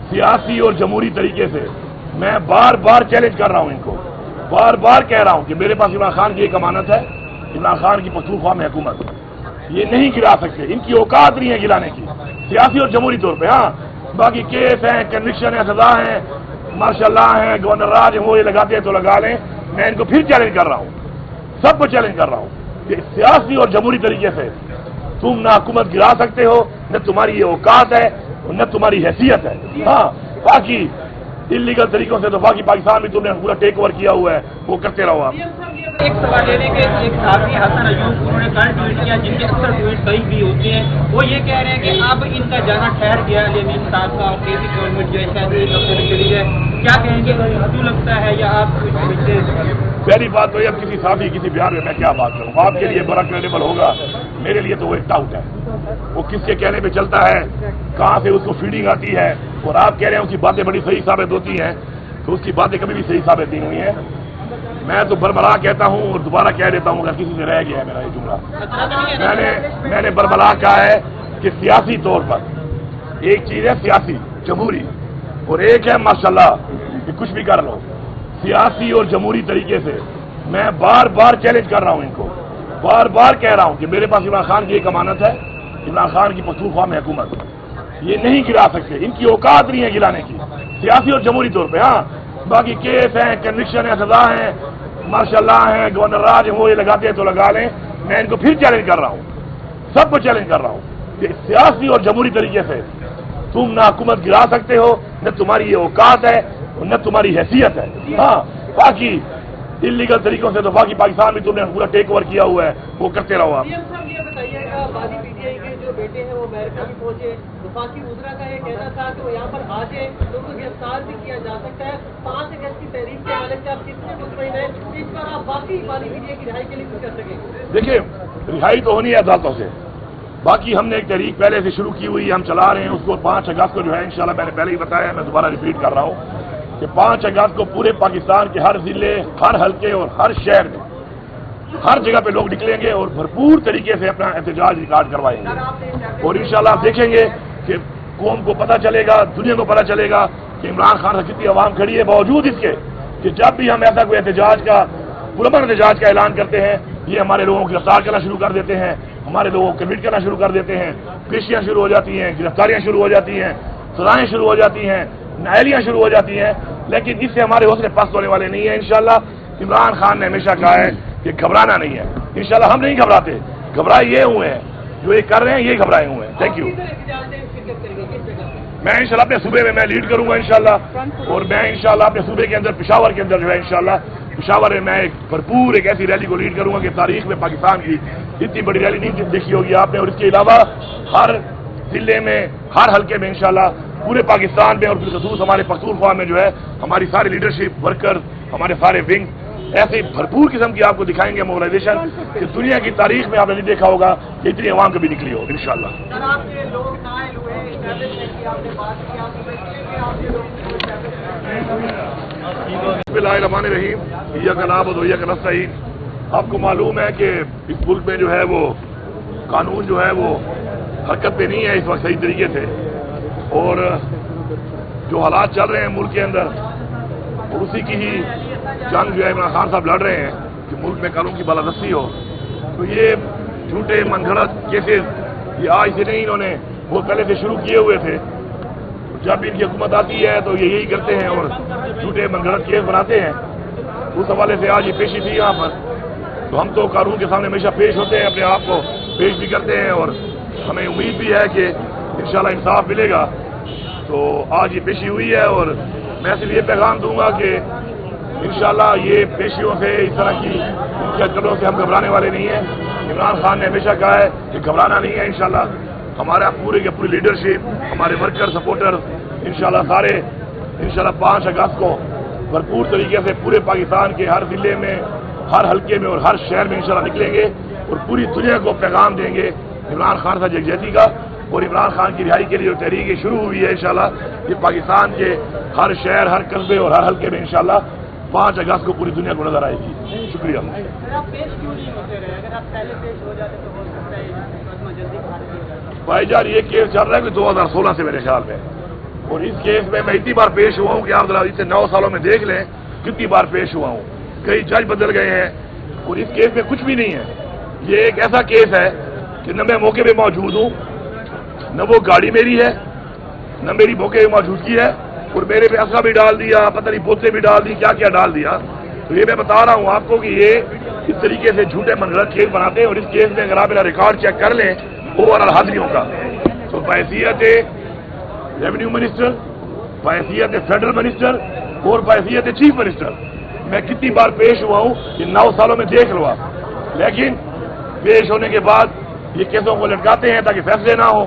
सियासी और जमहूरी तरीके से मैं बार बार चैलेंज कर रहा हूं इनको, बार बार कह रहा हूं कि मेरे पास इमरान खान की एक अमानत है, इमरान खान की पख्तूनख्वा में हुकूमत, ये नहीं गिरा सकते, इनकी औकात नहीं है गिराने की सियासी और जमहूरी तौर पे। हाँ बाकी केस हैं, कन्विक्शन है, सजा है, मार्शल्लाह है, गवर्नर राज है, वो ये लगाते हैं तो लगा लें। मैं इनको फिर चैलेंज कर रहा हूं, सबको चैलेंज कर रहा हूं कि सियासी और जमहूरी तरीके से तुम ना हुकूमत गिरा सकते हो, न तुम्हारी ये औकात है और न तुम्हारी हैसियत है। हाँ बाकी इलीगल तरीकों से तो बाकी पाकिस्तान भी तुमने पूरा टेक ओवर किया हुआ है, वो करते रहो आप। एक सवाल लेने के एक साथी हसन अयूब उन्होंने कल ट्वीट किया, जिनके अक्सर ट्वीट सही भी होते हैं, वो ये कह रहे हैं कि अब इनका जाना ठहर गया अमीन साहब का और केसी गवर्नमेंट जो है शायद एक हफ्ते में चली जाए, क्या कहेंगे, क्यों लगता है या आप कुछ समझते हैं? पहली बात तो ये, अब किसी साथी किसी बिहार में मैं क्या बात करूँ, आपके लिए बड़ा क्रेडिबल होगा, मेरे लिए तो वो एक डाउट है, वो किसके कहने पे चलता है, कहाँ से उसको फीडिंग आती है, और आप कह रहे हैं उसकी बातें बड़ी सही साबित होती हैं, तो उसकी बातें कभी भी सही साबित नहीं हुई हैं। मैं तो बरबला कहता हूं और दोबारा कह देता हूं, अगर किसी से रह गया है मेरा ये जुमला, मैंने बरबला कहा है कि सियासी तौर पर एक चीज है सियासी जमहूरी और एक है माशाल्लाह कि कुछ भी कर लो। सियासी और जमहूरी तरीके से मैं बार बार चैलेंज कर रहा हूं इनको, बार बार कह रहा हूं कि मेरे पास इमरान खान की एक अमानत है, इमरान खान की पख्तूनख्वा में हुकूमत, ये नहीं गिरा सकते, इनकी औकात नहीं है गिराने की सियासी और जमहूरी तौर पे। हाँ बाकी केस हैं, कन्विक्शन है, सजा है, मार्शल्लाह है, गवर्नर राज है, वो ये लगाते हैं तो लगा लें। मैं इनको फिर चैलेंज कर रहा हूं, सबको चैलेंज कर रहा हूं कि सियासी और जमहूरी तरीके से तुम ना हुकूमत गिरा सकते हो, न तुम्हारी ये औकात है और न तुम्हारी हैसियत है। हाँ बाकी इलीगल तरीकों से तो बाकी पाकिस्तान भी तुमने पूरा टेक ओवर किया हुआ है, वो करते रहो आप। ये बताइएगा, बादी पीटीआई के जो बेटे हैं वो अमेरिका भी पहुंचे, वफाकी वज़ीर का ये कहना था कि वो यहाँ पर आ जाए तो उनको गिरफ्तार भी किया जा सकता है। 5 अगस्त की तहरीक के हालत से आप कितने मुतमईन हैं इस पर आप बाकी बादी पीटीआई की रिहाई के लिए कुछ कर सकेंगे? देखिए रिहाई तो होनी है अदालतों से, बाकी हमने एक तहरीक पहले से शुरू की हुई है, हम चला रहे हैं उसको। 5 अगस्त को जो है इंशाल्लाह, मैंने पहले ही बताया, मैं दोबारा रिपीट कर रहा हूँ कि 5 अगस्त को पूरे पाकिस्तान के हर जिले, हर हल्के और हर शहर में हर जगह पे लोग निकलेंगे और भरपूर तरीके से अपना एहतजाज रिकॉर्ड करवाएंगे। और इंशाल्लाह आप देखेंगे कि कौम को पता चलेगा, दुनिया को पता चलेगा कि इमरान खान से कितनी आवाम खड़ी है, बावजूद इसके कि जब भी हम ऐसा कोई एहतजाज का, पुरअमन एहतजाज का ऐलान करते हैं, ये हमारे लोगों को गिरफ्तार करना शुरू कर देते हैं, हमारे लोगों को कमिट करना शुरू कर देते हैं, पेशियां शुरू हो जाती हैं, गिरफ्तारियां शुरू हो जाती हैं, सजाएं शुरू हो जाती हैं, नायलियां शुरू हो जाती हैं। लेकिन इससे हमारे हौसले पस्त होने वाले नहीं है। इंशाल्लाह इमरान खान ने हमेशा कहा है कि घबराना नहीं है, इंशाल्लाह हम नहीं घबराते, घबराए ये हुए हैं, जो ये कर रहे हैं ये घबराए हुए हैं। Thank you. मैं इंशाल्लाह अपने सूबे में मैं लीड करूंगा इंशाल्लाह, और मैं इंशाल्लाह अपने सूबे के अंदर पेशावर के अंदर जो है इंशाल्लाह पेशावर में मैं एक भरपूर एक ऐसी रैली को लीड करूंगा कि तारीख में पाकिस्तान की इतनी बड़ी रैली नहीं देखी होगी आपने। और इसके अलावा हर जिले में, हर हल्के में इंशाल्लाह पूरे पाकिस्तान में और बिलखसूस हमारे पख्तूनख्वा में जो है हमारी सारी लीडरशिप वर्कर्स, हमारे सारे विंग ऐसे भरपूर किस्म की आपको दिखाएंगे मोबिलाइजेशन कि दुनिया की तारीख में आपने नहीं देखा होगा कि इतनी आवाम कभी निकली हो इंशाल्लाह। आपको मालूम है कि इस मुल्क में जो है वो कानून जो है वो हरकत पे नहीं है इस वक्त सही तरीके से, और जो हालात चल रहे हैं मुल्क के अंदर और उसी की ही जंग जो है इमरान खान साहब लड़ रहे हैं कि मुल्क में कानून की बालादस्ती हो। तो ये झूठे मनगढ़ंत केसेस ये आज से नहीं, इन्होंने वो पहले से शुरू किए हुए थे। जब इनकी हुकूमत आती है तो ये यही करते हैं और झूठे मनगढ़ंत केस बनाते हैं। उस हवाले से आज ये पेशी थी यहाँ पर, तो हम तो कानून के सामने हमेशा पेश होते हैं, अपने आप को पेश भी करते हैं और हमें उम्मीद भी है कि इंशाल्लाह इंसाफ मिलेगा। तो आज ये पेशी हुई है और मैं सिर्फ ये पैगाम दूंगा कि इंशाल्लाह ये पेशियों से, इस तरह की हरकतों से हम घबराने वाले नहीं हैं। इमरान खान ने हमेशा कहा है कि घबराना नहीं है। इंशाल्लाह हमारा पूरी की पूरी लीडरशिप, हमारे वर्कर सपोर्टर्स इंशाल्लाह सारे इंशाल्लाह 5 अगस्त को भरपूर तरीके से पूरे पाकिस्तान के हर जिले में, हर हल्के में और हर शहर में इंशाल्लाह निकलेंगे और पूरी दुनिया को पैगाम देंगे इमरान खान साहब यकजहती का। और इमरान खान की रिहाई के लिए जो तहरीक शुरू हुई है इंशाल्लाह ये पाकिस्तान के हर शहर, हर कस्बे और हर हल्के में इंशाल्लाह 5 अगस्त को पूरी दुनिया को नजर आएगी। शुक्रिया। भाईजान ये केस चल रहा है कि 2016 से मेरे ख्याल में, اور اس کیس میں इतनी बार पेश हुआ हूँ कि आप जरा इसे 9 सालों में देख लें कितनी बार पेश हुआ हूँ। कई जज बदल गए हैं और इस केस में कुछ भी नहीं है। ये एक ऐसा केस है कि न मैं मौके पे मौजूद हूँ, न वो गाड़ी मेरी है, न मेरी मौके पे मौजूदगी है, और मेरे पे असला भी डाल दिया, पता नहीं बोतलें भी डाल दी, क्या क्या डाल दिया। तो ये मैं बता रहा हूँ आपको कि ये इस तरीके से झूठे मनगढ़ंत केस बनाते हैं। और इस केस में अगर आप मेरा रिकॉर्ड चेक कर लें ओवरऑल हाजिरियों का, तो बहैसियत रेवेन्यू मिनिस्टर, बहैसियत फेडरल मिनिस्टर और बहैसियत चीफ मिनिस्टर मैं कितनी बार पेश हुआ हूँ, ये 9 सालों में देख लो आप। लेकिन पेश होने के बाद ये केसों को लटकाते हैं ताकि फैसले ना हो,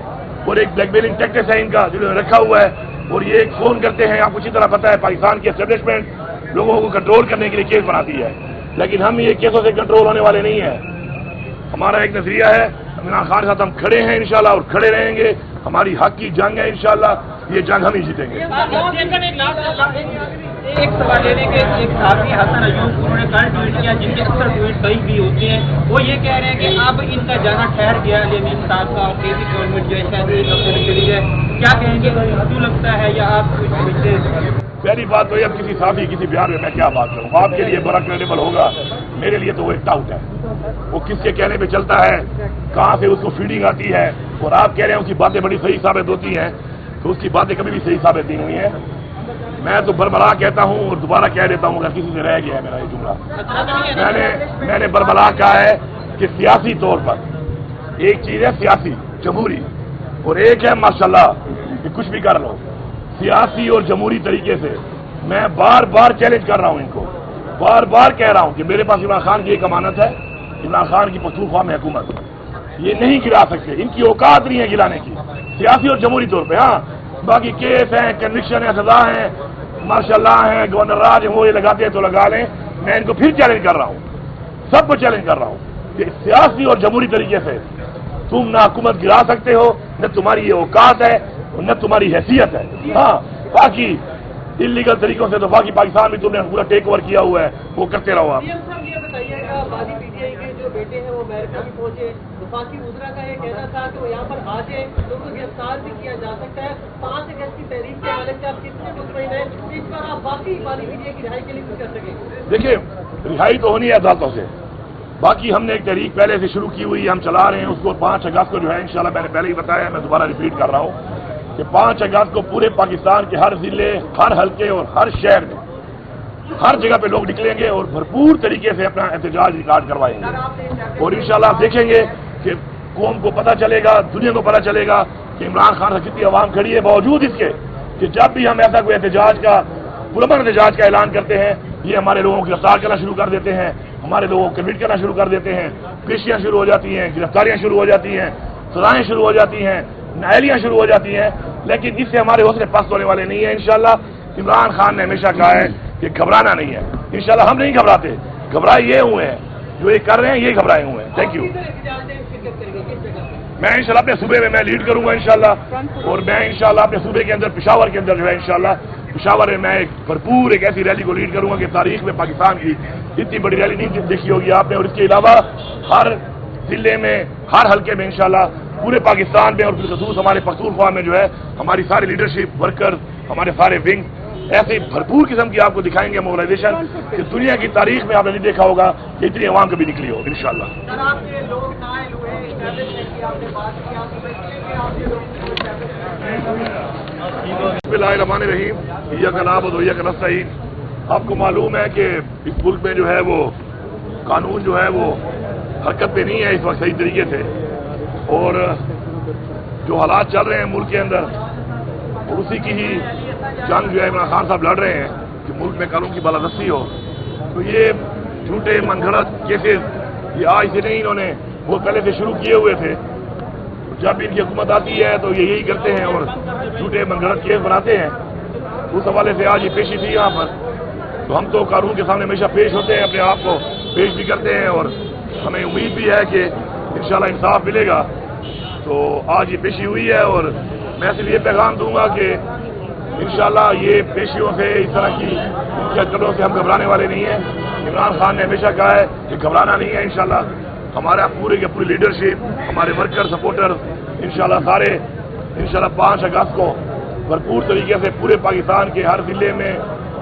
और एक ब्लैकमेलिंग टैक्टिक्स है इनका जिन्होंने रखा हुआ है। और ये एक फोन करते हैं, आपको अच्छी तरह पता है पाकिस्तान की एस्टेब्लिशमेंट लोगों को कंट्रोल करने के लिए केस बनाती है, लेकिन हम ये केसों से कंट्रोल होने वाले नहीं है। हमारा एक नजरिया है, इमरान खान के साथ हम खड़े हैं इंशाल्लाह और खड़े रहेंगे। हमारी हक की जंग है इंशाल्लाह, ये जंग हम ही जीतेंगे। एक सवाल लेने के एक साथी हसन अयूब उन्होंने कल ट्वीट किया, जिनके अक्सर ट्वीट सही भी होते हैं, वो ये कह रहे हैं कि अब इनका जाना ठहर गया अमीन साहब का और केसी गवर्नमेंट जो है शायद एक हफ्ते में चली जाए। क्या कहेंगे, क्यों लगता है, या आप पहली बात तो ये अब किसी साथी किसी बयान में मैं क्या बात करूँ, आपके लिए बड़ा क्रेडिबल होगा, मेरे लिए तो वो एक डाउट है। वो किसके कहने पे चलता है, कहाँ से उसको फीडिंग आती है, और आप कह रहे हैं उसकी बातें बड़ी सही साबित होती हैं, तो उसकी बातें कभी भी सही साबित नहीं हुई हैं। मैं तो बरबला कहता हूँ और दोबारा कह देता हूँ, अगर किसी से रह गया है मेरा ये जुमला, मैंने बरबला कहा है कि सियासी तौर पर एक चीज है सियासी जमहूरी, और एक है माशाल्लाह कि कुछ भी कर लो। सियासी और जमहूरी तरीके से मैं बार बार चैलेंज कर रहा हूँ इनको, बार बार कह रहा हूँ कि मेरे पास इमरान खान की एक अमानत है, इमरान खान की पख्तूनख्वा में हुकूमत, ये नहीं गिरा सकते, इनकी औकात नहीं है गिराने की, सियासी और जमहूरी तौर पे। हाँ, बाकी केस हैं, कन्विक्शन है, सजा है, माशाल्लाह है, गवर्नर राज वो ये लगाते हैं तो लगा लें। मैं इनको फिर चैलेंज कर रहा हूँ, सबको चैलेंज कर रहा हूँ कि सियासी और जमहूरी तरीके से तुम ना हुकूमत गिरा सकते हो, न तुम्हारी ये औकात है और न तुम्हारी हैसियत है। हाँ, बाकी इलीगल तरीकों से तो बाकी पाकिस्तान में तुमने पूरा टेक ओवर किया हुआ है, वो करते रहो आप। ये बताइएगा, बादी पीटीआई के जो बेटे हैं वो अमेरिका भी पहुंचे, वफाकी वज़रा का ये कहना था कि वो यहाँ पर आ जाए तो उनको गिरफ्तार भी किया जा सकता है। 5 अगस्त की तहरीक के हवाले से आप कितने मुतमईन हैं इस पर आप बाकी बादी पीटीआई की रिहाई के लिए कुछ कर सकेंगे? देखिए, रिहाई तो होनी है अदालतों से, बाकी हमने एक तहरीक पहले से शुरू की हुई, हम चला रहे हैं उसको। 5 अगस्त को जो है इंशाल्लाह, मैंने पहले ही बताया, मैं दोबारा रिपीट कर रहा हूँ कि 5 अगस्त को पूरे पाकिस्तान के हर जिले, हर हल्के और हर शहर में हर जगह पे लोग निकलेंगे और भरपूर तरीके से अपना एहतजाज रिकॉर्ड करवाएंगे। और इंशाल्लाह आप देखेंगे कि कौम को पता चलेगा, दुनिया को पता चलेगा कि इमरान खान से कितनी आवाम खड़ी है, बावजूद इसके कि जब भी हम ऐसा कोई एहतजाज का, पुरअमन एहतजाज का ऐलान करते हैं, ये हमारे लोगों को गिरफ्तार करना शुरू कर देते हैं, हमारे लोगों को कमिट करना शुरू कर देते हैं, पेशियां शुरू हो जाती हैं, गिरफ्तारियां शुरू हो जाती हैं, सजाएं शुरू हो जाती हैं, नायलियां शुरू हो जाती हैं। लेकिन इससे हमारे हौसले पस्त होने वाले नहीं है इंशाल्लाह। इमरान खान ने हमेशा कहा है कि घबराना नहीं है, इंशाल्लाह हम नहीं घबराते, घबराए ये हुए हैं, जो ये कर रहे हैं ये घबराए हुए हैं। Thank you. मैं इंशाल्लाह अपने सूबे में मैं लीड करूंगा इंशाल्लाह, और मैं इंशाल्लाह अपने सूबे के अंदर पेशावर के अंदर जो है इंशाल्लाह पेशावर में मैं एक भरपूर एक ऐसी रैली को लीड करूंगा कि तारीख में पाकिस्तान की इतनी बड़ी रैली नहीं देखी होगी आपने। और इसके अलावा हर जिले में, हर हल्के में इंशाल्लाह पूरे पाकिस्तान में और बिलखसूस हमारे पख्तूनख्वा में जो है हमारी सारी लीडरशिप वर्कर्स, हमारे सारे विंग ऐसे भरपूर किस्म की आपको दिखाएंगे मोबिलाइजेशन कि दुनिया की तारीख में आपने नहीं देखा होगा कि इतनी अवाम कभी निकली हो इंशाल्लाह। बिस्मिल्लाहिर्रहमानिर्रहीम, इय्याका नअबुदु व इय्याका नस्तईन। आपको मालूम है कि इस मुल्क में जो है वो कानून जो है वो हरकत पे नहीं है इस वक्त सही तरीके से, और जो हालात चल रहे हैं मुल्क के अंदर और उसी की ही जंग जो है इमरान खान साहब लड़ रहे हैं कि मुल्क में कानून की बालादस्ती हो। तो ये झूठे मनगढ़ंत केसेस ये आज से नहीं, इन्होंने बहुत पहले से शुरू किए हुए थे। जब भी इनकी हुकूमत आती है तो ये यही करते हैं और झूठे मनगढ़ंत केस बनाते हैं। उस हवाले से आज ये पेशी थी यहाँ पर, तो हम तो कानून के सामने हमेशा पेश होते हैं, अपने आप को पेश भी करते हैं और हमें उम्मीद भी है कि इंशाल्लाह इंसाफ मिलेगा। तो आज ये पेशी हुई है और मैं सिर्फ ये पैगाम दूंगा कि इंशाल्लाह ये पेशियों से, इस तरह की हरकतों से हम घबराने वाले नहीं हैं। इमरान खान ने हमेशा कहा है कि घबराना नहीं है इंशाल्लाह। हमारा पूरे के पूरी लीडरशिप, हमारे वर्कर सपोर्टर इंशाल्लाह सारे इंशाल्लाह 5 अगस्त को भरपूर तरीके से पूरे पाकिस्तान के हर ज़िले में,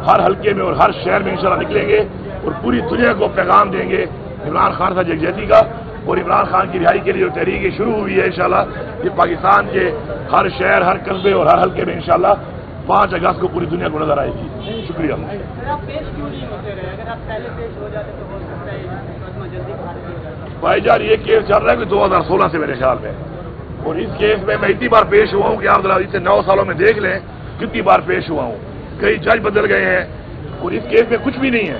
हर हल्के में और हर शहर में इंशाल्लाह निकलेंगे और पूरी दुनिया को पैगाम देंगे इमरान खान साहब यकजहती का। और इमरान खान की रिहाई के लिए जो तहरीक शुरू हुई है इंशाल्लाह ये पाकिस्तान के हर शहर, हर कस्बे और हर हल्के में इंशाल्लाह 5 अगस्त को पूरी दुनिया को नजर आएगी। शुक्रिया। आप पेश क्यों नहीं होते रहे? अगर आप पहले पेश हो जाते तो हो सकता है मुकदमा जल्दी खारिज हो जाता। भाईजान ये केस चल रहा है कि 2016 से मेरे ख्याल में, और इस केस में मैं इतनी बार पेश हुआ हूँ कि आप जरा इसे 9 सालों में देख लें कितनी बार पेश हुआ हूँ। कई जज बदल गए हैं और इस केस में कुछ भी नहीं है।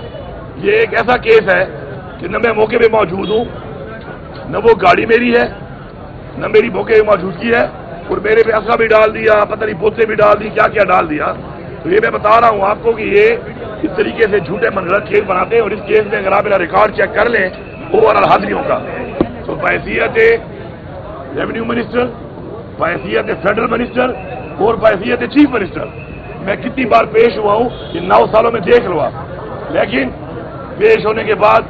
ये एक ऐसा केस है कि न मैं मौके पे मौजूद हूँ, न वो गाड़ी मेरी है, न मेरी मौके पे मौजूदगी है, और मेरे पे असला भी डाल दिया, पता नहीं पोते भी डाल दी, क्या क्या डाल दिया। तो ये मैं बता रहा हूँ आपको कि ये इस तरीके से झूठे मनगढ़ंत केस बनाते हैं। और इस केस में अगर आप मेरा रिकॉर्ड चेक कर लें ओवरऑल हाजिरियों का, तो बहैसियत रेवेन्यू मिनिस्टर, बहैसियत फेडरल मिनिस्टर और बहैसियत चीफ मिनिस्टर मैं कितनी बार पेश हुआ हूँ कि 9 सालों में देख लो आप। लेकिन पेश होने के बाद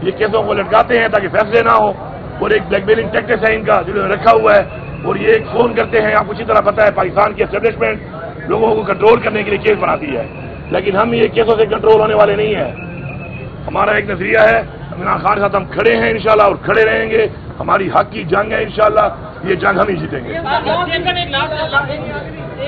ये केसों को लटकाते हैं ताकि फैसले ना हो, और एक ब्लैकमेलिंग टैक्टिक्स है इनका जो रखा हुआ है। और ये एक फोन करते हैं, आपको अच्छी तरह पता है पाकिस्तान की एस्टेब्लिशमेंट लोगों को कंट्रोल करने के लिए केस बनाती है, लेकिन हम ये केसों से कंट्रोल होने वाले नहीं है। हमारा एक नजरिया है, इमरान खान के साथ हम खड़े हैं इंशाल्लाह और खड़े रहेंगे। हमारी हक की जंग है इंशाल्लाह, ये जंग हम ही जीतेंगे।